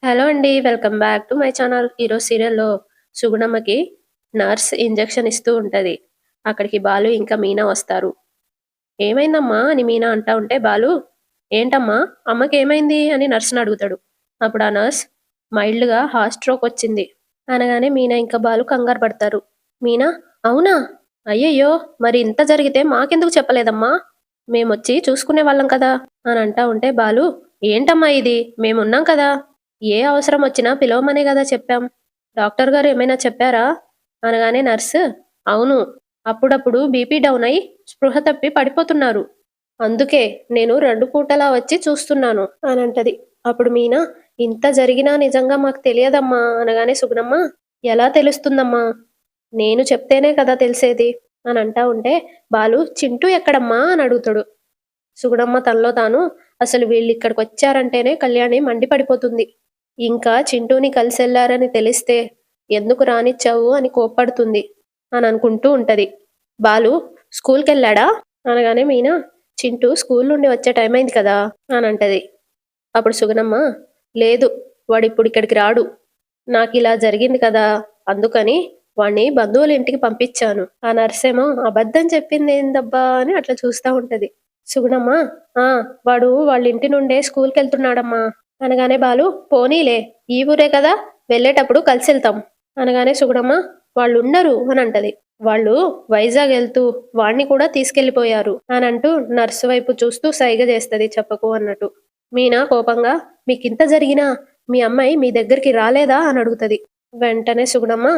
Hello అండి. Welcome back to my channel. ఈరోజు సీరియల్‌లో సుగుణమ్మకి నర్స్ ఇంజెక్షన్ ఇస్తూ ఉంటది. అక్కడికి బాలు ఇంకా మీనా వస్తారు. "ఏమైందమ్మా?" అని మీనా అంటా ఉంటే బాలు, "ఏంటమ్మా అమ్మకేమైంది?" అని నర్స్‌ని అడుగుతాడు. అప్పుడు ఆ నర్స్, "మైల్డ్‌గా హార్ట్ స్ట్రోక్ వచ్చింది" అనగానే మీనా ఇంకా బాలు కంగారు పడతారు. మీనా, "అవునా? అయ్యయ్యో! మరి ఇంత జరిగితే మాకెందుకు చెప్పలేదమ్మా? మేమొచ్చి చూసుకునేవాళ్ళం కదా" అని అంటా ఉంటే బాలు, "ఏంటమ్మా ఇది? మేమున్నాం కదా! ఏ అవసరం వచ్చినా పిలవమనే గదా చెప్పాం. డాక్టర్ గారు ఏమైనా చెప్పారా?" అనగానే నర్సు, "అవును. అప్పుడప్పుడు బీపీ డౌన్ అయి స్పృహ తప్పి పడిపోతున్నారు. అందుకే నేను 2 పూటలా వచ్చి చూస్తున్నాను" అనంటది. అప్పుడు మీనా, "ఇంత జరిగినా నిజంగా మాకు తెలియదమ్మా" అనగానే సుగుణమ్మ, "ఎలా తెలుస్తుందమ్మా? నేను చెప్తేనే కదా తెలిసేది" అని అంటా ఉంటే బాలు, "చింటూ ఎక్కడమ్మా?" అని అడుగుతాడు. సుగుణమ్మ తనలో తాను, అసలు వీళ్ళిక్కడికొచ్చారంటేనే కళ్యాణి మండిపడిపోతుంది. ఇంకా చింటూని కలిసెళ్లారని తెలిస్తే ఎందుకు రానిచ్చావు అని కోప్పడుతుంది అని అనుకుంటూ ఉంటది. బాలు, "స్కూల్‌కెళ్ళాడా?" అనగానే మీనా, "చింటూ స్కూల్ నుండి వచ్చే టైం అయింది కదా" అని అంటది. అప్పుడు సుగుణమ్మ, "లేదు, వాడిప్పుడు ఇక్కడికి రాడు. నాకిలా జరిగింది కదా, అందుకని వాణ్ణి బంధువుల ఇంటికి పంపించాను." ఆ నర్సేమో, "అబద్ధం చెప్పిందేందబ్బా" అని అట్లా చూస్తా ఉంటది. సుగుణమ్మ, "ఆ, వాడు వాళ్ళ ఇంటి నుండే స్కూల్‌కెళ్తున్నాడమ్మా" అనగానే బాలు, "పోనీలే, ఈ ఊరే కదా, వెళ్ళేటప్పుడు కలిసెళ్తాం" అనగానే సుగుణమ్మ, "వాళ్ళుండరు" అని అంటది. "వాళ్ళు వైజాగ్ వెళ్తూ వాణ్ణి కూడా తీసుకెళ్లిపోయారు" అని అంటూ నర్సు వైపు చూస్తూ సైగ చేస్తది చెప్పకు అన్నట్టు. మీనా కోపంగా, "మీకింత జరిగినా మీ అమ్మాయి మీ దగ్గరికి రాలేదా" అని అడుగుతది. వెంటనే సుగుణమ్మ,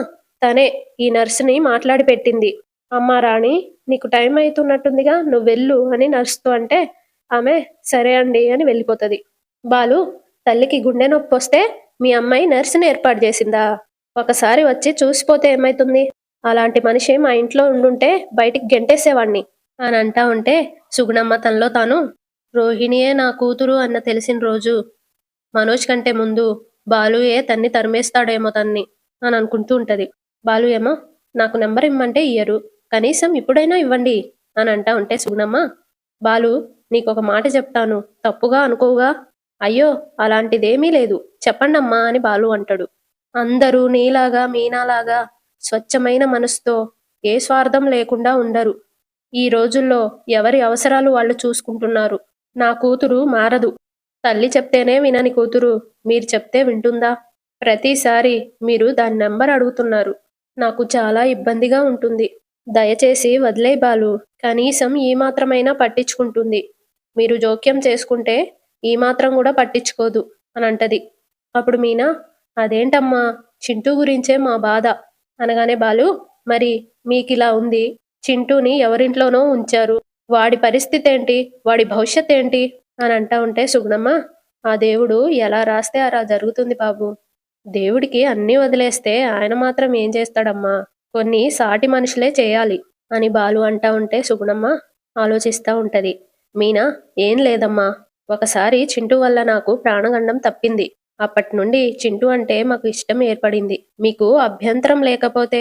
"తనే ఈ నర్సుని మాట్లాడి పెట్టింది. అమ్మా రాణి, నీకు టైం అయితున్నట్టుందిగా, నువ్వెళ్ళు" అని నర్సుతో అంటే ఆమె, "సరే అండి" అని వెళ్ళిపోతది. బాలు, "తల్లికి గుండె నొప్పొస్తే మీ అమ్మాయి నర్సుని ఏర్పాటు చేసిందా? ఒకసారి వచ్చి చూసిపోతే ఏమైతుంది? అలాంటి మనిషి మా ఇంట్లో ఉండుంటే బయటికి గెంటేసేవాణ్ణి" అని అంటా ఉంటే సుగుణమ్మ తనలో తాను, "రోహిణియే నా కూతురు అన్న తెలిసిన రోజు మనోజ్ కంటే ముందు బాలుయే తన్ని తరిమేస్తాడేమో తన్ని" అని అనుకుంటూ ఉంటది. బాలు ఏమో, "నాకు నెంబర్ ఇమ్మంటే ఇయ్యరు. కనీసం ఇప్పుడైనా ఇవ్వండి" అని అంటా ఉంటే సుగుణమ్మ, "బాలు, నీకొక మాట చెప్తాను. తప్పుగా అనుకోవుగా?" "అయ్యో! అలాంటిదేమీ లేదు. చెప్పండమ్మా" అని బాలు అంటాడు. "అందరూ నీలాగా, మీనాలాగా స్వచ్ఛమైన మనసుతో ఏ స్వార్థం లేకుండా ఉండరు. ఈ రోజుల్లో ఎవరి అవసరాలు వాళ్ళు చూసుకుంటున్నారు. నా కూతురు మారదు. తల్లి చెప్తేనే వినని కూతురు మీరు చెప్తే వింటుందా? ప్రతిసారి మీరు దాని నంబర్ అడుగుతున్నారు. నాకు చాలా ఇబ్బందిగా ఉంటుంది. దయచేసి వదిలేయ్ బాలు. కనీసం ఈ మాత్రమైనా పట్టించుకుంటుంది. మీరు జోక్యం చేసుకుంటే ఈ మాత్రం గూడా పట్టించుకోదు" అనంటది. అప్పుడు మీనా, "అదేంటమ్మా, చింటూ గురించే మా బాధ" అనగానే బాలు, "మరి మీకిలా ఉంది. చింటూని ఎవరింట్లోనో ఉంచారు. వాడి పరిస్థితేంటి? వాడి భవిష్యత్తేంటి?" అని అంటా ఉంటే సుగుణమ్మ, "ఆ దేవుడు ఎలా రాస్తే అలా జరుగుతుంది బాబు. దేవుడికి అన్నీ వదిలేస్తే ఆయన మాత్రం ఏం చేస్తాడమ్మా? కొన్ని సాటి మనుషులే చేయాలి" అని బాలు అంటా ఉంటే సుగుణమ్మ ఆలోచిస్తా ఉంటది. మీనా, "ఏం లేదమ్మా. ఒకసారి చింటూ వల్ల నాకు ప్రాణగండం తప్పింది. అప్పట్నుండి చింటూ అంటే మాకు ఇష్టం ఏర్పడింది. మీకు అభ్యంతరం లేకపోతే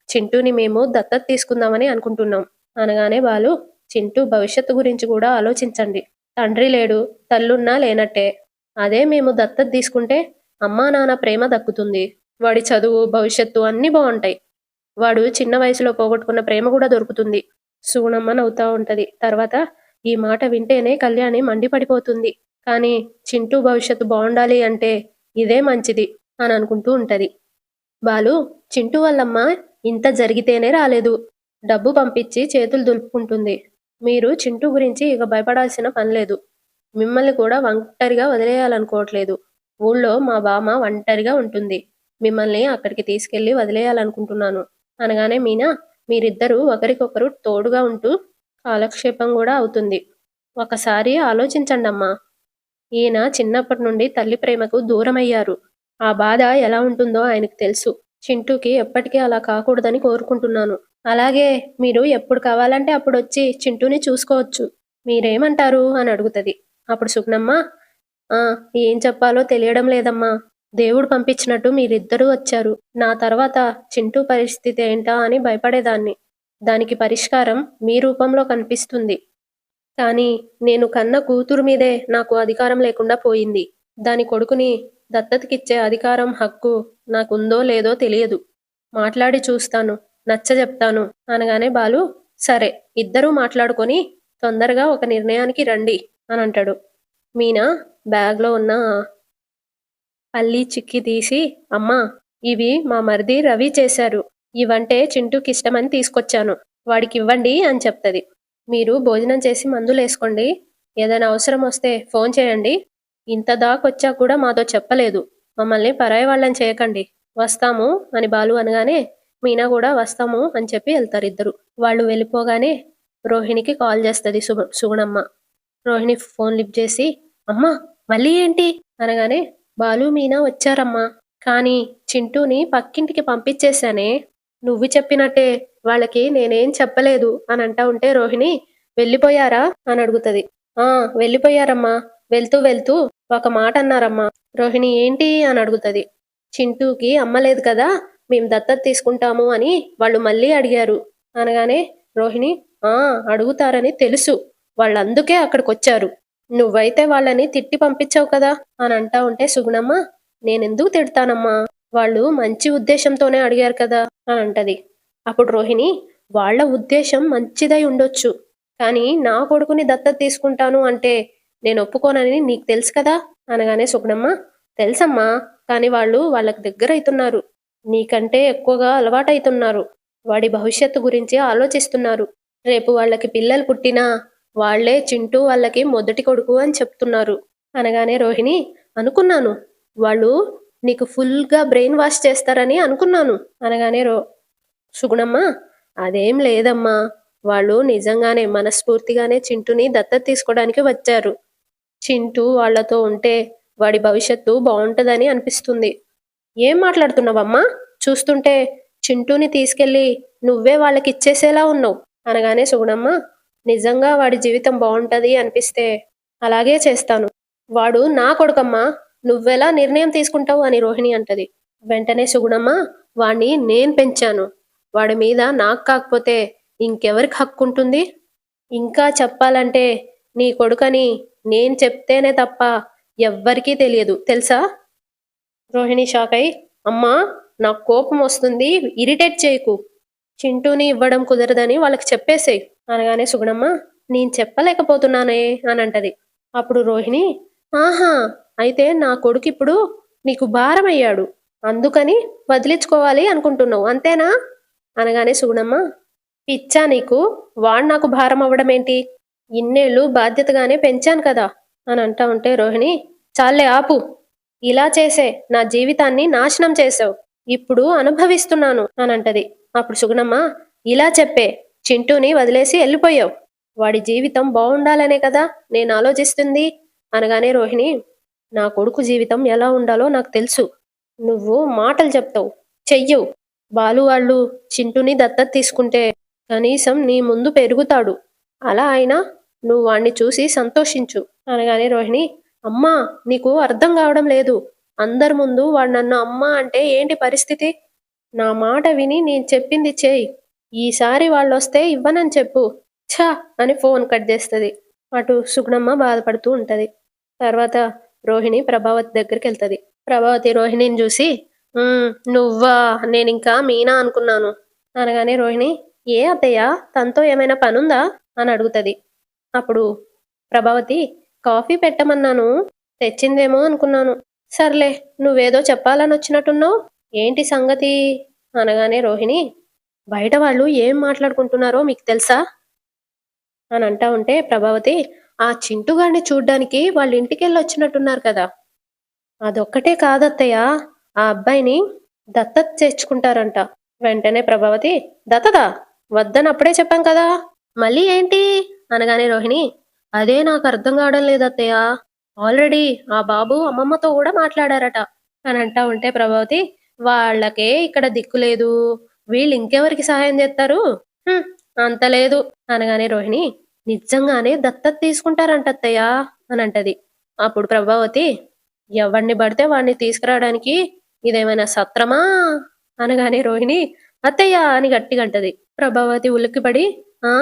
చింటూని మేము దత్తత తీసుకుందామని అనుకుంటున్నాం" అనగానే బాలు, "చింటూ భవిష్యత్తు గురించి కూడా ఆలోచించండి. తండ్రి లేడు, తల్లున్నా లేనట్టే. అదే మేము దత్తత తీసుకుంటే అమ్మా నాన్న ప్రేమ దక్కుతుంది. వాడి చదువు, భవిష్యత్తు అన్నీ బావుంటాయి. వాడు చిన్న వయసులో పోగొట్టుకున్న ప్రేమ గూడా దొరుకుతుంది." సుగుణమ్మ నవ్వుతా ఉంటది. తర్వాత, ఈ మాట వింటేనే కళ్యాణి మండిపడిపోతుంది. కానీ చింటూ భవిష్యత్తు బావుండాలి అంటే ఇదే మంచిది అని అనుకుంటూ ఉంటది. బాలు, "చింటూ వాళ్ళమ్మ ఇంత జరిగితేనే రాలేదు. డబ్బు పంపించి చేతులు దులుపుకుంటుంది. మీరు చింటూ గురించి ఇక భయపడాల్సిన పనిలేదు. మిమ్మల్ని కూడా ఒంటరిగా వదిలేయాలనుకోవట్లేదు. ఊళ్ళో మా బామ్మ ఒంటరిగా ఉంటుంది. మిమ్మల్ని అక్కడికి తీసుకెళ్ళి వదిలేయాలనుకుంటున్నాను" అనగానే మీనా, "మీరిద్దరూ ఒకరికొకరు తోడుగా ఉంటూ కాలక్షేపం గూడా అవుతుంది. ఒకసారి ఆలోచించండమ్మా. ఈయన చిన్నప్పటి నుండి తల్లి ప్రేమకు దూరమయ్యారు. ఆ బాధ ఎలా ఉంటుందో ఆయనకు తెలుసు. చింటూకి ఎప్పటికీ అలా కాకూడదని కోరుకుంటున్నాను. అలాగే మీరు ఎప్పుడు కావాలంటే అప్పుడొచ్చి చింటూని చూసుకోవచ్చు. మీరేమంటారు?" అని అడుగుతది. అప్పుడు సుగుణమ్మ, "ఆ, ఏం చెప్పాలో తెలియడం లేదమ్మా. దేవుడు పంపించినట్టు మీరిద్దరూ వచ్చారు. నా తర్వాత చింటూ పరిస్థితి ఏంటా అని భయపడేదాన్ని. దానికి పరిష్కారం మీ రూపంలో కనిపిస్తుంది. కానీ నేను కన్న కూతురు మీదే నాకు అధికారం లేకుండా పోయింది. దాని కొడుకుని దత్తతకిచ్చే అధికారం, హక్కు నాకుందో లేదో తెలియదు. మాట్లాడి చూస్తాను. నచ్చజెప్తాను అనగానే బాలు, సరే ఇద్దరూ మాట్లాడుకొని తొందరగా ఒక నిర్ణయానికి రండి అనంటాడు. మీనా బ్యాగ్‌లో ఉన్న పల్లీ చిక్కీ తీసి, అమ్మా! ఇవి మా మరిది రవి చేశారు. ఇవంటే చింటూకిష్టమని తీసుకొచ్చాను. వాడికివ్వండి అని చెప్తది. మీరు భోజనం చేసి మందులేసుకోండి. ఏదైనా అవసరమొస్తే ఫోన్ చేయండి. ఇంత దాకొచ్చాక కూడా మాతో చెప్పలేదు. మమ్మల్ని పరాయి వాళ్ళని చేయకండి. వస్తాము అని బాలు అనగానే, మీనా కూడా వస్తాము అని చెప్పి ఎళ్తారిద్దరూ. వాళ్ళు వెళ్ళిపోగానే రోహిణికి కాల్ చేస్తది సుగుణమ్మ. రోహిణి ఫోన్ లిఫ్ట్ చేసి, అమ్మా! మళ్ళీ ఏంటి? అనగానే, బాలు, మీనా వచ్చారమ్మా. కానీ చింటూని పక్కింటికి పంపించేశానే. నువ్వు చెప్పినట్టే వాళ్ళకి నేనేం చెప్పలేదు అని అంటా ఉంటే రోహిణి, వెళ్ళిపోయారా అని అడుగుతది. ఆ, వెళ్ళిపోయారమ్మా. వెళ్తూ వెళ్తూ ఒక మాట అన్నారమ్మా. రోహిణి ఏంటి అని అడుగుతది. చింటూకి అమ్మ లేదు కదా, మేం దత్తత తీసుకుంటాము అని వాళ్ళు మళ్ళీ అడిగారు అనగానే రోహిణి, ఆ, అడుగుతారని తెలుసు. వాళ్ళందుకే అక్కడికొచ్చారు. నువ్వైతే వాళ్ళని తిట్టి పంపించావు కదా అని అంటా ఉంటే సుగుణమ్మ, నేనెందుకు తిడతానమ్మా, వాళ్ళు మంచి ఉద్దేశంతోనే అడిగారు కదా అని అంటది. అప్పుడు రోహిణి, వాళ్ళ ఉద్దేశం మంచిదై ఉండొచ్చు. కానీ నా కొడుకుని దత్తత తీసుకుంటాను అంటే నేను ఒప్పుకోనని నీకు తెలుసు కదా అనగానే సుగుణమ్మ, తెలుసమ్మా, కానీ వాళ్ళు వాళ్ళకి దగ్గరైతున్నారు. నీకంటే ఎక్కువగా అలవాటైతున్నారు. వాడి భవిష్యత్తు గురించి ఆలోచిస్తున్నారు. రేపు వాళ్ళకి పిల్లలు పుట్టినా వాళ్లే చింటూ వాళ్ళకి మొదటి కొడుకు అని చెప్తున్నారు అనగానే రోహిణి, అనుకున్నాను. వాళ్ళు నీకు ఫుల్‌గా బ్రెయిన్ వాష్ చేస్తారని అనుకున్నాను అనగానే సుగుణమ్మ, అదేం లేదమ్మా. వాళ్ళు నిజంగానే మనస్ఫూర్తిగానే చింటూని దత్తత తీసుకోవడానికి వచ్చారు. చింటూ వాళ్ళతో ఉంటే వాడి భవిష్యత్తు బావుంటదని అనిపిస్తుంది. ఏం మాట్లాడుతున్నావమ్మా? చూస్తుంటే చింటూని తీసుకెళ్ళి నువ్వే వాళ్ళకిచ్చేసేలా ఉన్నావు అనగానే సుగుణమ్మ, నిజంగా వాడి జీవితం బావుంటది అనిపిస్తే అలాగే చేస్తాను. వాడు నా కొడుకమ్మా. నువ్వెలా నిర్ణయం తీసుకుంటావు అని రోహిణి అంటది. వెంటనే సుగుణమ్మ, వాణ్ణి నేను పెంచాను. వాడి మీద నాకు కాకపోతే ఇంకెవరికి హక్కుంటుంది? ఇంకా చెప్పాలంటే నీ కొడుకని నేను చెప్తేనే తప్ప ఎవ్వరికీ తెలియదు తెలుసా? రోహిణి షాక్ అయి, అమ్మా! నాకు కోపం వస్తుంది, ఇరిటేట్ చేయకు. చింటూని ఇవ్వడం కుదరదని వాళ్ళకి చెప్పేసేయ్ అనగానే సుగుణమ్మ, నేను చెప్పలేకపోతున్నానే అని అంటది. అప్పుడు రోహిణి, ఆహా! అయితే నా కొడుకిప్పుడు నీకు భారమయ్యాడు. అందుకని వదిలించుకోవాలి అనుకుంటున్నావు అంతేనా? అనగానే సుగుణమ్మ, పిచ్చా నీకు? వాడు నాకు భారం అవ్వడమేంటి? ఇన్నేళ్ళు బాధ్యతగానే పెంచాను కదా అని అంటా ఉంటే రోహిణి, చాలే ఆపు. ఇలా చేసే నా జీవితాన్ని నాశనం చేసావు. ఇప్పుడు అనుభవిస్తున్నాను అనంటది. అప్పుడు సుగుణమ్మ, ఇలా చెప్పే చింటూని వదిలేసి వెళ్ళిపోయావు. వాడి జీవితం బావుండాలనే కదా నేను ఆలోచిస్తుంది అనగానే రోహిణి, నా కొడుకు జీవితం ఎలా ఉండాలో నాకు తెలుసు. నువ్వు మాటలు చెప్తావు, చెయ్యవు. బాలు వాళ్ళు చింటూని దత్తత తీసుకుంటే కనీసం నీ ముందు పెరుగుతాడు. అలా అయినా నువ్వు వాణ్ణి చూసి సంతోషించు అనగానే రోహిణి, అమ్మా! నీకు అర్థం కావడం లేదు. అందరి ముందు వాడు నన్ను అమ్మా అంటే ఏంటి పరిస్థితి? నా మాట విని నేను చెప్పింది చేయి. ఈసారి వాళ్ళొస్తే ఇవ్వనని చెప్పు. ఛ! అని ఫోన్ కట్ చేస్తది. అటు సుగుణమ్మ బాధపడుతూ ఉంటది. తర్వాత రోహిణి ప్రభావతి దగ్గరికెళ్తది. ప్రభావతి రోహిణిని చూసి, నువ్వా? నేనింకా మీనా అనుకున్నాను అనగానే రోహిణి, ఏ అత్తయ్య, తనతో ఏమైనా పనుందా అని అడుగుతది. అప్పుడు ప్రభావతి, కాఫీ పెట్టమన్నాను, తెచ్చిందేమో అనుకున్నాను. సర్లే, నువ్వేదో చెప్పాలని వచ్చినట్టున్నావు. ఏంటి సంగతి అనగానే రోహిణి, బయట వాళ్ళు ఏం మాట్లాడుకుంటున్నారో మీకు తెలుసా అని అంటా ఉంటే ప్రభావతి, ఆ చింటుగాడిని చూడ్డానికి వాళ్ళ ఇంటికెళ్ళొచ్చినట్టున్నారు కదా. అదొక్కటే కాదత్తయ్య, ఆ అబ్బాయిని దత్తత చేర్చుకుంటారంట. వెంటనే ప్రభావతి, దత్తతా? వద్దని అప్పుడే చెప్పాం కదా, మళ్ళీ ఏంటి అనగానే రోహిణి, అదే నాకు అర్థం కావడం లేదత్తయ్య. ఆల్రెడీ ఆ బాబు అమ్మమ్మతో కూడా మాట్లాడారట అని అంటా ఉంటే ప్రభావతి, వాళ్ళకే ఇక్కడ దిక్కు లేదు, వీళ్ళు ఇంకెవరికి సహాయం చేస్తారు? "హ్మ్, అంత లేదు అనగానే రోహిణి, నిజంగానే దత్తత తీసుకుంటారంట అత్తయ్య అని అంటది. అప్పుడు ప్రభావతి, ఎవరిని పడితే వాడిని తీసుకురావడానికి ఇదేమైనా సత్రమా అనగానే రోహిణి, అత్తయ్య అని గట్టిగంటది. ప్రభావతి ఉలిక్కిపడి, ఆ,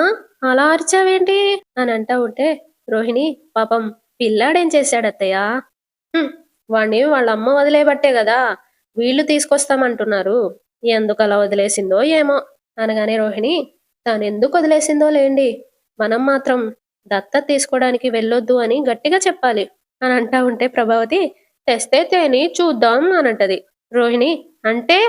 అలా అరిచావేంటి అని అంటా ఉంటే రోహిణి, పాపం పిల్లాడేం చేశాడత్తయ్య? వాడిని వాళ్ళ అమ్మ వదిలేయబట్టే గదా! వీళ్ళు తీసుకొస్తామంటున్నారు. ఎందుకలా వదిలేసిందో ఏమో! అనగానే రోహిణి, తనెందుకు వదిలేసిందో లెండి. మనం మాత్రం దత్తత తీసుకోవడానికి వెళ్ళొద్దు అని గట్టిగా చెప్పాలి. అని అంటా ఉంటే ప్రభావతి, తెస్తే తేని చూద్దాం అనంటది. రోహిణి, అంటే?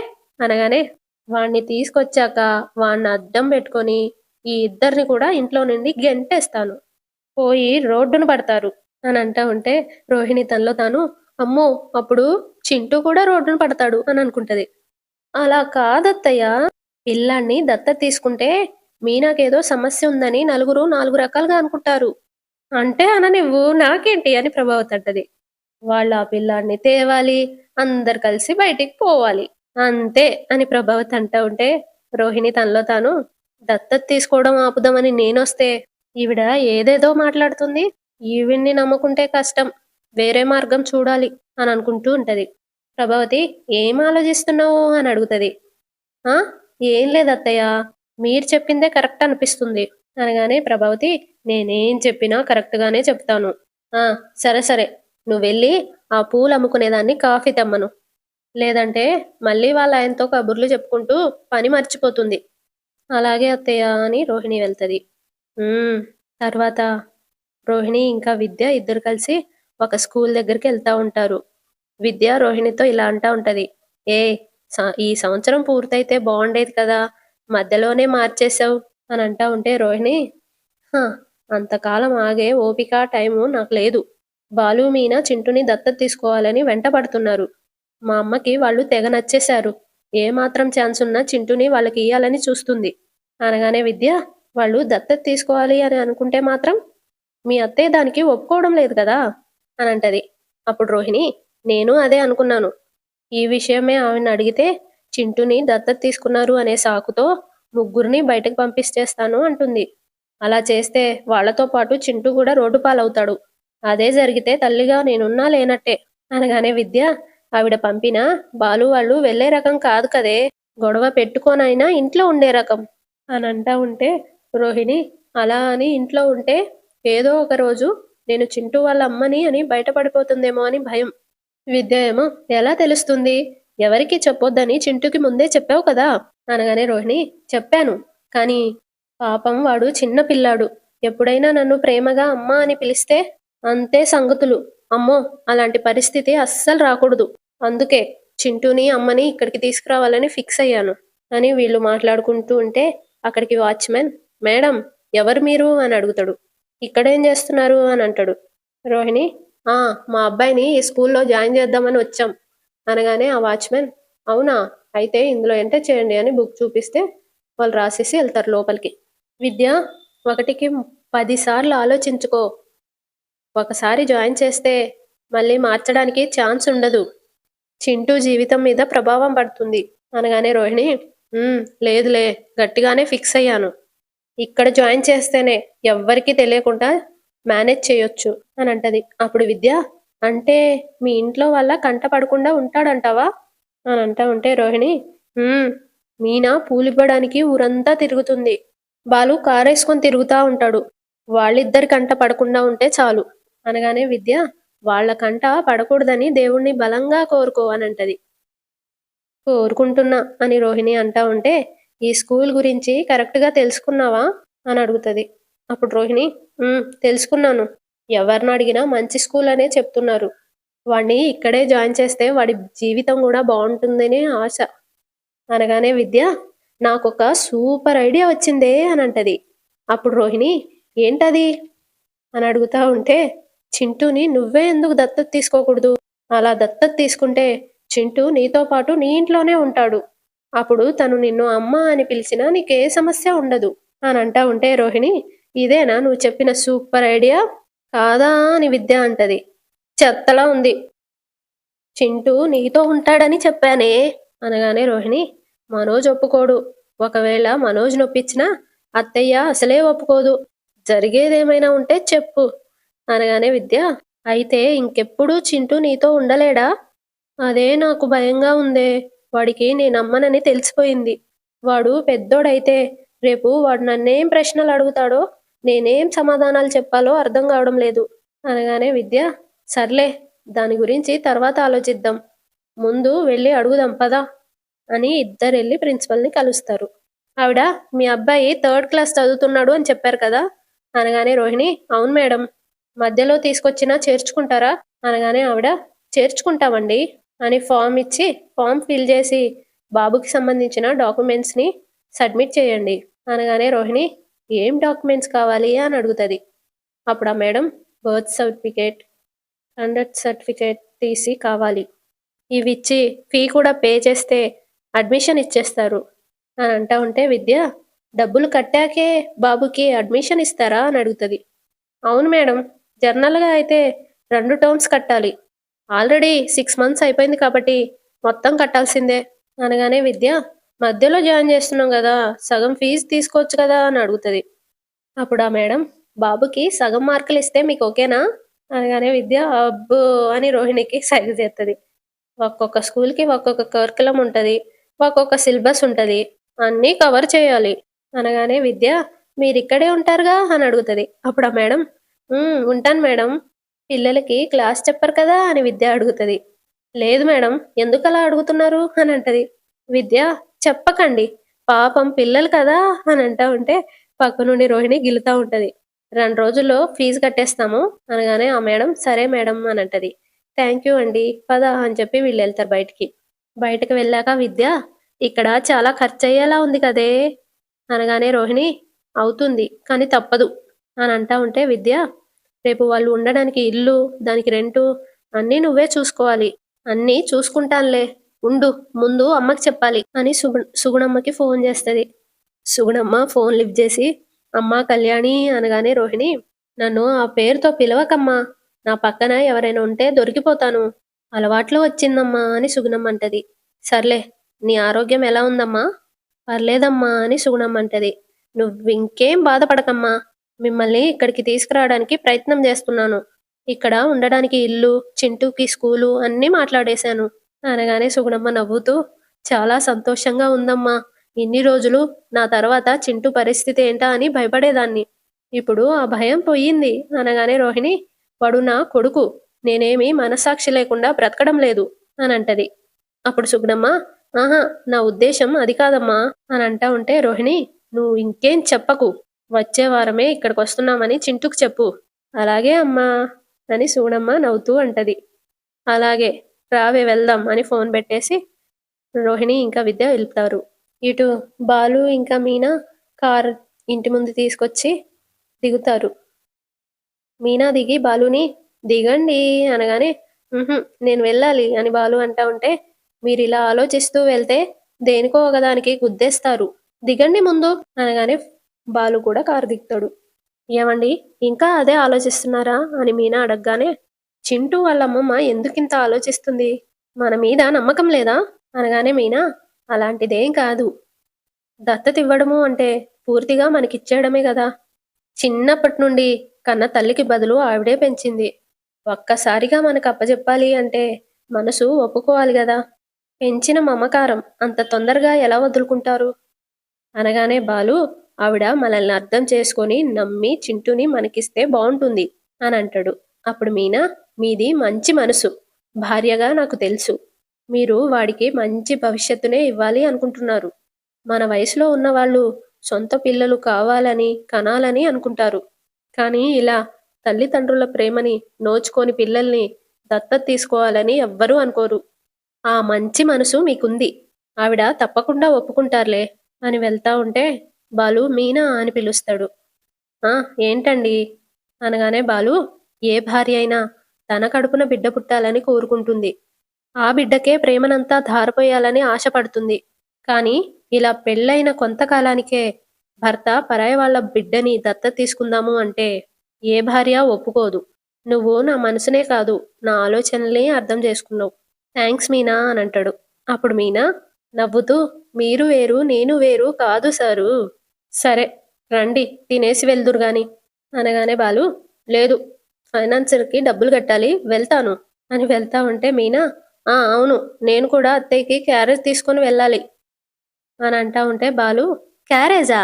అనగానే, వాడిని తీసుకొచ్చాక వాడిని అడ్డం పెట్టుకొని ఈ ఇద్దరిని కూడా ఇంట్లో నుండి గెంటేస్తాను. పోయి రోడ్డున పడతారు అని అంటా ఉంటే రోహిణి తనలో తాను, అమ్మో! అప్పుడు చింటూ కూడా రోడ్డున పడతాడు అని అనుకుంటది. అలా కాదత్తయ్య. పిల్లాడిని దత్తత తీసుకుంటే మీనాకేదో సమస్య ఉందని నలుగురు 4 రకాలుగా అనుకుంటారు. అంటే అననివ్వు నాకేంటి అని ప్రభావతి అంటది. వాళ్ళు ఆ పిల్లాడిని తేవాలి, అందరు కలిసి బయటికి పోవాలి. అంతే అని ప్రభావతి అంటా ఉంటే రోహిణి తనలో తాను, దత్తత తీసుకోవడం ఆపుదామని నేనొస్తే ఈవిడ ఏదేదో మాట్లాడుతుంది. ఈవిడ్ని నమ్ముకుంటే కష్టం. వేరే మార్గం చూడాలి అని అనుకుంటూ ఉంటది. ప్రభావతి, ఏం ఆలోచిస్తున్నావు అని అడుగుతది. ఆ! ఏం లేదత్తయ్య. మీరు చెప్పిందే కరెక్ట్ అనిపిస్తుంది. అనగానే ప్రభావతి, నేనేం చెప్పినా కరెక్ట్‌గానే చెప్తాను. ఆ! సరే సరే. నువ్వెళ్ళి ఆ పూలమ్ముకునేదాన్ని కాఫీ తెమ్మను. లేదంటే మళ్ళీ వాళ్ళాయనతో కబుర్లు చెప్పుకుంటూ పని మర్చిపోతుంది. అలాగే అత్తయ్య అని రోహిణి వెళ్తది. హ్మ్. తర్వాత రోహిణి ఇంకా విద్య ఇద్దరు కలిసి ఒక స్కూల్ దగ్గరికెళ్తా ఉంటారు. విద్య రోహిణితో ఇలా అంటా ఉంటది. ఏయ్! ఈ సంవత్సరం పూర్తయితే బావుండేది కదా! మధ్యలోనే మార్చేశావు అని అంటా ఉంటే రోహిణి, హ! అంతకాలం ఆగే ఓపిక, టైము నాకు లేదు. బాలు, మీనా చింటూని దత్తత తీసుకోవాలని వెంట పడుతున్నారు. మా అమ్మకి వాళ్ళు తెగ నచ్చేశారు. ఏ మాత్రం ఛాన్సున్నా చింటూని వాళ్ళకియ్యాలని చూస్తుంది. అనగానే విద్య, వాళ్ళు దత్తత తీసుకోవాలి అని అనుకుంటే మాత్రం మీ అత్తయ్య దానికి ఒప్పుకోవడం లేదు కదా! అనంటది. అప్పుడు రోహిణి, నేను అదే అనుకున్నాను. ఈ విషయమే ఆవిడనడిగితే చింటూని దత్తత తీసుకున్నారు అనే సాకుతో ముగ్గురిని బయటకు పంపించేస్తాను అంటుంది. అలా చేస్తే వాళ్ళతో పాటు చింటూ కూడా రోడ్డు పాలవుతాడు. అదే జరిగితే తల్లిగా నేనున్నా లేనట్టే. అనగానే విద్య, ఆవిడ పంపినా బాలు వాళ్ళు వెళ్ళే రకం కాదు కదే! గొడవ పెట్టుకోనైనా ఇంట్లో ఉండే రకం అనంటా ఉంటే రోహిణి, అలా అని ఇంట్లో ఉంటే ఏదో ఒక రోజు నేను చింటూ వాళ్ళ అమ్మని అని బయటపడిపోతుందేమో అని భయం. విద్య ఏమో, ఎలా తెలుస్తుంది? ఎవరికీ చెప్పొద్దని చింటూకి ముందే చెప్పావు కదా! అనగానే రోహిణి, చెప్పాను. కానీ పాపం వాడు చిన్న పిల్లాడు. ఎప్పుడైనా నన్ను ప్రేమగా అమ్మా అని పిలిస్తే అంతే సంగతులు. అమ్మో! అలాంటి పరిస్థితి అస్సలు రాకూడదు. అందుకే చింటూని, అమ్మని ఇక్కడికి తీసుకురావాలని ఫిక్స్ అయ్యాను అని వీళ్ళు మాట్లాడుకుంటూ ఉంటే అక్కడికి వాచ్‌మెన్, మేడం ఎవరు మీరు అని అడుగుతాడు. ఇక్కడేం చేస్తున్నారు అని అంటాడు. రోహిణి, ఆ! మా అబ్బాయిని ఈ స్కూల్లో జాయిన్ చేద్దామని వచ్చాం. అనగానే ఆ వాచ్‌మెన్, అవునా? అయితే ఇందులో ఎంటర్ చేయండి అని బుక్ చూపిస్తే వాళ్ళు రాసేసి ఎళ్తారు లోపలికి. విద్య, ఒకటికి 10 సార్లు ఆలోచించుకో. ఒకసారి జాయిన్ చేస్తే మళ్ళీ మార్చడానికి ఛాన్స్ ఉండదు. చింటూ జీవితం మీద ప్రభావం పడుతుంది. అనగానే రోహిణి, లేదులే గట్టిగానే ఫిక్స్ అయ్యాను. ఇక్కడ జాయిన్ చేస్తేనే ఎవ్వరికీ తెలియకుండా మేనేజ్ చేయొచ్చు అని అంటది. అప్పుడు విద్య, అంటే మీ ఇంట్లో వాళ్ళ కంట పడకుండా ఉంటాడంటావా? అని అంటా ఉంటే రోహిణి, "హ్మ్. మీనా పూలివ్వడానికి ఊరంతా తిరుగుతుంది. బాలు కారేసుకొని తిరుగుతా ఉంటాడు. వాళ్ళిద్దరి కంట పడకుండా ఉంటే చాలు." అనగానే విద్య, వాళ్ళ కంట పడకూడదని దేవుణ్ణి బలంగా కోరుకో అనంటది. కోరుకుంటున్నా అని రోహిణి అంటా ఉంటే, ఈ స్కూల్ గురించి కరెక్ట్‌గా తెలుసుకున్నావా? అని అడుగుతది. అప్పుడు రోహిణి, తెలుసుకున్నాను. ఎవరినడిగినా మంచి స్కూల్ అనే చెప్తున్నారు. వాడిని ఇక్కడే జాయిన్ చేస్తే వాడి జీవితం గూడా బావుంటుందని ఆశ. అనగానే విద్య, నాకొక సూపర్ ఐడియా వచ్చిందే అనంటది. అప్పుడు రోహిణి, ఏంటది? అని అడుగుతా ఉంటే, చింటూని నువ్వే ఎందుకు దత్తత తీసుకోకూడదు? అలా దత్తత తీసుకుంటే చింటూ నీతో పాటు నీ ఇంట్లోనే ఉంటాడు. అప్పుడు తను నిన్ను అమ్మ అని పిలిచినా నీకే సమస్య ఉండదు. అని అంటా ఉంటే రోహిణి, ఇదేనా నువ్వు చెప్పిన సూపర్ ఐడియా? కాదా అని విద్య అంటది. చెత్తలా ఉంది. చింటూ నీతో ఉంటాడని చెప్పానే. అనగానే రోహిణి, మనోజ్ ఒప్పుకోడు. ఒకవేళ మనోజ్ నొప్పించినా అత్తయ్య అసలే ఒప్పుకోదు. జరిగేదేమైనా ఉంటే చెప్పు. అనగానే విద్య, అయితే ఇంకెప్పుడూ చింటూ నీతో ఉండలేడా? అదే నాకు భయంగా ఉందే. వాడికి నేనమ్మనని తెలిసిపోయింది. వాడు పెద్దోడైతే రేపు వాడు నన్నేం ప్రశ్నలు అడుగుతాడో, నేనేం సమాధానాలు చెప్పాలో అర్థం కావడం లేదు. అనగానే విద్య, సర్లే దాని గురించి తర్వాత ఆలోచిద్దాం. ముందు వెళ్ళి అడుగుదాం పద అని ఇద్దరెళ్ళి ప్రిన్సిపల్‌ని కలుస్తారు. ఆవిడ మీ అబ్బాయి థర్డ్ క్లాస్ చదువుతున్నాడు అని చెప్పారు కదా! అనగానే రోహిణి అవును మేడం. మధ్యలో తీసుకొచ్చినా చేర్చుకుంటారా? అనగానే ఆవిడ చేర్చుకుంటామండి అని ఫార్మ్ ఇచ్చి, ఫార్మ్ ఫిల్ చేసి బాబుకి సంబంధించిన డాక్యుమెంట్స్‌ని సబ్మిట్ చేయండి. అనగానే రోహిణి ఏం డాక్యుమెంట్స్ కావాలి అని అడుగుతది. అప్పుడు ఆ madam birth certificate, conduct certificate తీసి కావాలి. ఇవిచ్చి ఫీ కూడా పే చేస్తే అడ్మిషన్ ఇచ్చేస్తారు అని అంటా ఉంటే విద్య డబ్బులు కట్టాకే బాబుకి అడ్మిషన్ ఇస్తారా అని అడుగుతుంది. అవును మేడం, జనరల్గా అయితే 2 టర్మ్స్ కట్టాలి. ఆల్రెడీ 6 మంత్స్ అయిపోయింది కాబట్టి మొత్తం కట్టాల్సిందే అనగానే విద్య మధ్యలో జాయిన్ చేస్తున్నాం కదా, సగం ఫీజు తీసుకోవచ్చు కదా అని అడుగుతుంది. అప్పుడు ఆ మేడం బాబుకి సగం మార్కులు ఇస్తే మీకు ఓకేనా అనగానే విద్య అబ్బో అని రోహిణికి సైగ చేస్తుంది. ఒక్కొక్క స్కూల్‌కి ఒక్కొక్క కరిక్యులమ్ ఉంటది. ఒక్కొక్క సిలబస్ ఉంటది. అన్నీ కవర్ చేయాలి. అనగానే విద్య మీరిక్కడే ఉంటారుగా అని అడుగుతది. అప్పుడు ఆ మేడం ఉంటాను మేడం. పిల్లలకి క్లాస్ చెప్పరు కదా అని విద్య అడుగుతది. లేదు మేడం, ఎందుకలా అడుగుతున్నారు అని అంటది. విద్య చెప్పకండి. పాపం పిల్లలు కదా అని అంటా ఉంటే పక్క నుండి రోహిణి గిలుతా ఉంటది. 2 రోజుల్లో ఫీజు కట్టేస్తాము అనగానే ఆ మేడం సరే మేడం అని అంటది. థ్యాంక్ యూ అండి. పద అని చెప్పి వీళ్ళెళ్తారు బయటికి. బయటకి వెళ్ళాక విద్య ఇక్కడ చాలా ఖర్చయ్యేలా ఉంది కదే అనగానే రోహిణి అవుతుంది కానీ తప్పదు అని అంటా ఉంటే విద్య రేపు వాళ్ళు ఉండడానికి ఇల్లు, దానికి రెంటు అన్నీ నువ్వే చూసుకోవాలి. అన్నీ చూసుకుంటానులే. ఉండు, ముందు అమ్మకి చెప్పాలి అని సుగుణమ్మకి ఫోన్ చేస్తది. సుగుణమ్మ ఫోన్ లిఫ్ట్ చేసి అమ్మా కళ్యాణి అనగానే రోహిణి నన్ను ఆ పేరుతో పిలవకమ్మా. నా పక్కన ఎవరైనా ఉంటే దొరికిపోతాను. అలవాట్లో వచ్చిందమ్మా అని సుగుణమ్మంటది. సర్లే, నీ ఆరోగ్యం ఎలా ఉందమ్మా? పర్లేదమ్మా అని సుగుణమ్మంటది. నువ్వింకేం బాధపడకమ్మా. మిమ్మల్ని ఇక్కడికి తీసుకురావడానికి ప్రయత్నం చేస్తున్నాను. ఇక్కడ ఉండడానికి ఇల్లు, చింటూకి స్కూలు అన్నీ మాట్లాడేశాను అనగానే సుగుణమ్మ నవ్వుతూ చాలా సంతోషంగా ఉందమ్మా. ఇన్ని రోజులు నా తర్వాత చింటూ పరిస్థితి ఏంటా అని భయపడేదాన్ని. ఇప్పుడు ఆ భయం పోయింది అనగానే రోహిణి వాడు నా కొడుకు. నేనేమి మనస్సాక్షి లేకుండా బ్రతకడం లేదు అనంటది. అప్పుడు సుగుణమ్మ ఆహా, నా ఉద్దేశం అది కాదమ్మా అని అంటా ఉంటే రోహిణి నువ్వు ఇంకేం చెప్పకు. వచ్చే వారమే ఇక్కడికొస్తున్నామని చింటూకు చెప్పు. అలాగే అమ్మా అని సుగుణమ్మ నవ్వుతూ అంటది. అలాగే, రావే వెళ్దాం అని ఫోన్ పెట్టేసి రోహిణి ఇంకా విద్య వెళ్తారు. ఇటు బాలు ఇంకా మీనా కార్ ఇంటి ముందు తీసుకొచ్చి దిగుతారు. మీనా దిగి బాలుని దిగండి అనగానే నేను వెళ్ళాలి అని బాలు అంటా ఉంటే మీరిలా ఆలోచిస్తూ వెళ్తే దేనికో ఒకదానికి గుద్దేస్తారు. దిగండి ముందు అనగానే బాలు కూడా కారు దిగుతాడు. ఏమండి, ఇంకా అదే ఆలోచిస్తున్నారా అని మీనా అడగగానే చింటూ వాళ్ళ అమ్మమ్మ ఎందుకింత ఆలోచిస్తుంది? మన మీద నమ్మకం లేదా అనగానే మీనా అలాంటిదేం కాదు. దత్తత ఇవ్వడము అంటే పూర్తిగా మనకిచ్చేయడమే కదా. చిన్నప్పటి నుండి కన్న తల్లికి బదులు ఆవిడే పెంచింది. ఒక్కసారిగా మనకు అప్పజెప్పాలి అంటే మనసు ఒప్పుకోవాలి గదా. పెంచిన మమకారం అంత తొందరగా ఎలా వదులుకుంటారు అనగానే బాలు ఆవిడ మనల్ని అర్థం చేసుకొని నమ్మి చింటూని మనకిస్తే బాగుంటుంది అని అంటాడు. అప్పుడు మీనా మీది మంచి మనసు. భార్యగా నాకు తెలుసు. మీరు వాడికి మంచి భవిష్యత్తునే ఇవ్వాలి అనుకుంటున్నారు. మన వయసులో ఉన్నవాళ్ళు సొంత పిల్లలు కావాలని కనాలని అనుకుంటారు. కానీ ఇలా తల్లిదండ్రుల ప్రేమని నోచుకొని పిల్లల్ని దత్తత తీసుకోవాలని ఎవ్వరూ అనుకోరు. ఆ మంచి మనసు మీకుంది. ఆవిడ తప్పకుండా ఒప్పుకుంటారులే అని వెళ్తా ఉంటే బాలు మీనా అని పిలుస్తాడు. ఆ ఏంటండి అనగానే బాలు ఏ భార్య అయినా తన కడుపున బిడ్డ పుట్టాలని కోరుకుంటుంది. ఆ బిడ్డకే ప్రేమనంతా ధారపోయాలని ఆశపడుతుంది. కానీ ఇలా పెళ్ళైన కొంతకాలానికే భర్త పరాయి వాళ్ళ బిడ్డని దత్తత తీసుకుందాము అంటే ఏ భార్య ఒప్పుకోదు. నువ్వు నా మనసునే కాదు నా ఆలోచనల్ని అర్థం చేసుకున్నావు. థ్యాంక్స్ మీనా అని అంటాడు. అప్పుడు మీనా నవ్వుతూ మీరు వేరు నేను వేరు కాదు సారు. సరే రండి తినేసి వెళ్దురు గాని అనగానే బాలు లేదు, ఫైనాన్సర్కి డబ్బులు కట్టాలి వెళ్తాను అని వెళ్తా ఉంటే మీనా అవును, నేను కూడా అత్తయ్యకి క్యారేజ్ తీసుకొని వెళ్ళాలి అని అంటా ఉంటే బాలు క్యారేజా?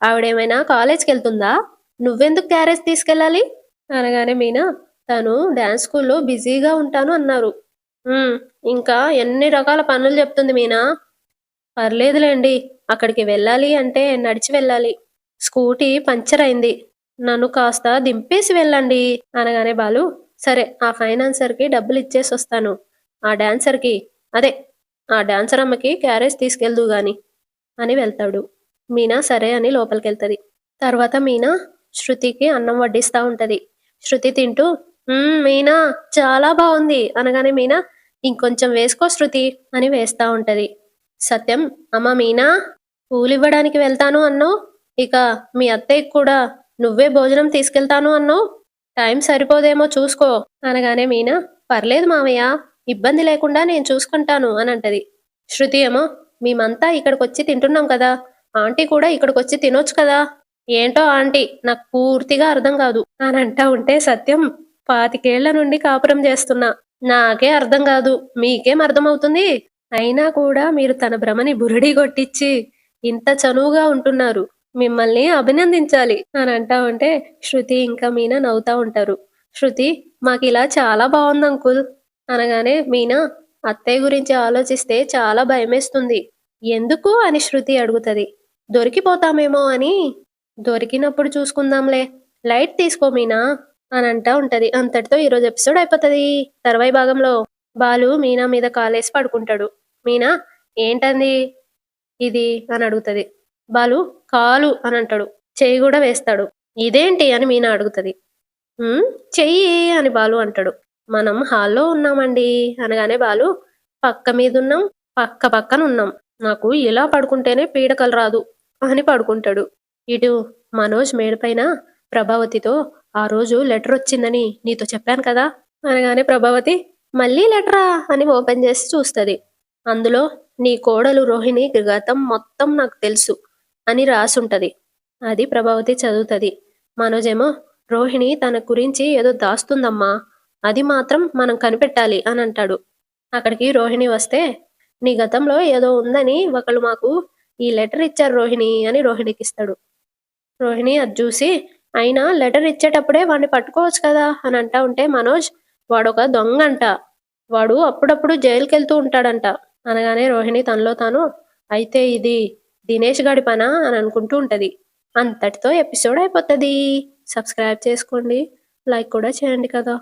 ఆవిడేమైనా కాలేజ్కి వెళ్తుందా? నువ్వెందుకు క్యారేజ్ తీసుకెళ్ళాలి అనగానే మీనా తను డాన్స్ స్కూల్‌లో బిజీగా ఉంటాను అన్నారు. హ్మ్. ఇంకా ఎన్ని రకాల పనులు చెప్తుంది మీనా. పర్లేదులెండి. అక్కడికి వెళ్ళాలి అంటే నడిచి వెళ్ళాలి. స్కూటీ పంక్చర్ అయింది. నన్ను కాస్త దింపేసి వెళ్ళండి అనగానే బాలు, సరే ఆ ఫైనాన్సర్‌కి డబ్బులిచ్చేసొస్తాను. ఆ డాన్సర్‌కి అదే ఆ డాన్సర్ అమ్మకి క్యారేజ్ తీసుకెళ్దువు గాని అని వెళ్తాడు. మీనా సరే అని లోపలికెళ్తది. తర్వాత మీనా శృతికి అన్నం వడ్డిస్తా ఉంటది. శృతి తింటూ మీనా చాలా బావుంది అనగానే మీనా ఇంకొంచెం వేసుకో శృతి అని వేస్తా ఉంటది. సత్యం అమ్మ మీనా పూలివ్వడానికి వెళ్తాను అన్నావు. ఇక మీ అత్తయ్యకి కూడా నువ్వే భోజనం తీసుకెళ్తాను అన్నావు. టైం సరిపోదేమో చూసుకో అనగానే మీనా పర్లేదు మావయ్య ఇబ్బంది లేకుండా నేను చూసుకుంటాను అని అంటది. శృతి ఏమో మేమంతా ఇక్కడికొచ్చి తింటున్నాం కదా! ఆంటీ కూడా ఇక్కడికొచ్చి తినొచ్చు కదా! ఏంటో ఆంటీ నాకు పూర్తిగా అర్థం కాదు అని అంటా ఉంటే సత్యం 25 నుండి కాపురం చేస్తున్నా. నాకే అర్థం కాదు. మీకేం అర్థమవుతుంది? అయినా కూడా మీరు తన భ్రమని బురిడీ కొట్టిచ్చి ఇంత చనువుగా ఉంటున్నారు. మిమ్మల్ని అభినందించాలి అని అంటా ఉంటే శృతి ఇంకా మీనా నవ్వుతా ఉంటారు. శృతి మాకిలా చాలా బావుంది అంకుల్ అనగానే మీనా అత్తయ్య గురించి ఆలోచిస్తే చాలా భయమేస్తుంది. ఎందుకు అని శృతి అడుగుతది. దొరికిపోతామేమో అని. దొరికినప్పుడు చూసుకుందాంలే. లైట్ తీసుకో మీనా అని అంటా ఉంటది. అంతటితో ఈరోజు ఎపిసోడ్ అయిపోతది. తర్వాయి భాగంలో బాలు మీనా మీద కాలేసి పడుకుంటాడు. మీనా ఏంటంది ఇది అని అడుగుతది. బాలు కాలు అని అంటాడు. చెయ్యి గూడా వేస్తాడు. ఇదేంటి అని మీనా అడుగుతది. హ్మ్. చెయ్యి అని బాలు అంటాడు. మనం హాల్‌లో ఉన్నామండి అనగానే బాలు పక్క మీదున్నాం, పక్క పక్కనున్నాం. నాకు ఇలా పడుకుంటేనే పీడకలు రాదు అని పడుకుంటాడు. ఇటు మనోజ్ మేడపైన ప్రభావతితో ఆ రోజు లెటరొచ్చిందని నీతో చెప్పాను కదా! అనగానే ప్రభావతి మళ్ళీ లెటరా అని ఓపెన్ చేసి చూస్తది. అందులో నీ కోడలు రోహిణి గతం మొత్తం నాకు తెలుసు అని రాసుంటది. అది ప్రభావతి చదువుతది. మనోజేమో రోహిణి తన గురించి ఏదో దాస్తుందమ్మా. అది మాత్రం మనం కనిపెట్టాలి అని అంటాడు. అక్కడికి రోహిణి వస్తే నీ గతంలో ఏదో ఉందని ఒకళ్ళు మాకు ఈ లెటర్ ఇచ్చారు రోహిణి అని రోహిణికిస్తాడు. రోహిణి అది చూసి అయినా లెటర్ ఇచ్చేటప్పుడే వాడిని పట్టుకోవచ్చు కదా అని అంటా ఉంటే మనోజ్ వాడొక దొంగంట. వాడు అప్పుడప్పుడు జైలుకెళ్తూ ఉంటాడంట అనగానే రోహిణి తనలో తాను అయితే ఇది దినేష్ గాడి పనా అని అనుకుంటూ ఉంటది. అంతటితో ఎపిసోడ్ అయిపోతది. సబ్స్క్రైబ్ చేసుకోండి. లైక్ కూడా చేయండి కదా.